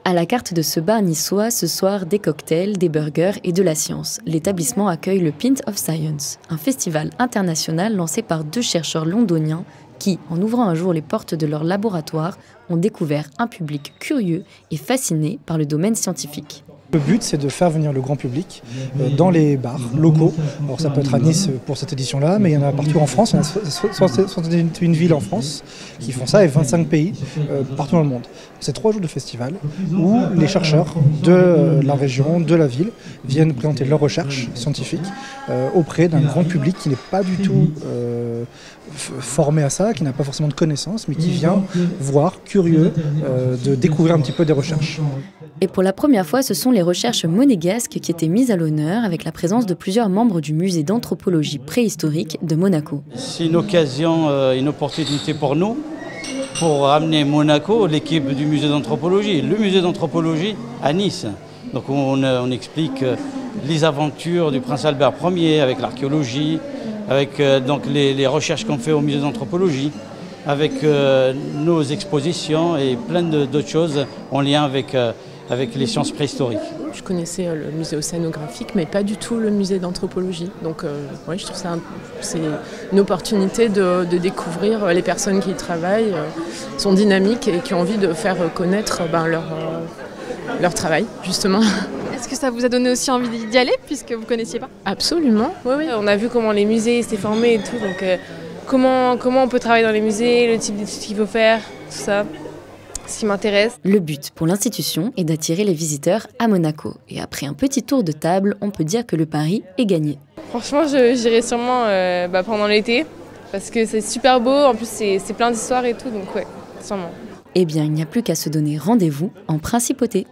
À la carte de ce bar niçois, ce soir, des cocktails, des burgers et de la science. L'établissement accueille le Pint of Science, un festival international lancé par 2 chercheurs londoniens qui, en ouvrant un jour les portes de leur laboratoire, ont découvert un public curieux et fasciné par le domaine scientifique. Le but, c'est de faire venir le grand public dans les bars locaux. Alors ça peut être à Nice pour cette édition-là, mais il y en a partout en France. Il y en a 61 villes en France qui font ça et 25 pays partout dans le monde. C'est 3 jours de festival où les chercheurs de la région, de la ville, viennent présenter leurs recherches scientifiques auprès d'un grand public qui n'est pas du tout formé à ça, qui n'a pas forcément de connaissances, mais qui vient voir, curieux, de découvrir un petit peu des recherches. Et pour la première fois, ce sont les recherches monégasques qui étaient mises à l'honneur avec la présence de plusieurs membres du musée d'anthropologie préhistorique de Monaco. C'est une occasion, une opportunité pour nous, pour ramener Monaco, l'équipe du musée d'anthropologie, le musée d'anthropologie à Nice. Donc on explique les aventures du prince Albert Ier avec l'archéologie, avec donc les recherches qu'on fait au musée d'anthropologie, avec nos expositions et plein d'autres choses en lien avec les sciences préhistoriques. Je connaissais le musée océanographique, mais pas du tout le musée d'anthropologie. Donc ouais, je trouve que c'est une opportunité de découvrir les personnes qui y travaillent, sont dynamiques et qui ont envie de faire connaître leur travail, justement. Est-ce que ça vous a donné aussi envie d'y aller, puisque vous ne connaissiez pas? Absolument, oui, oui. On a vu comment les musées s'étaient formés et tout, donc comment on peut travailler dans les musées, le type d'études qu'il faut faire, tout ça. Ce qui m'intéresse. Le but pour l'institution est d'attirer les visiteurs à Monaco. Et après un petit tour de table, on peut dire que le pari est gagné. Franchement, j'irai sûrement pendant l'été, parce que c'est super beau, en plus c'est plein d'histoires et tout, donc ouais, sûrement. Eh bien, il n'y a plus qu'à se donner rendez-vous en principauté.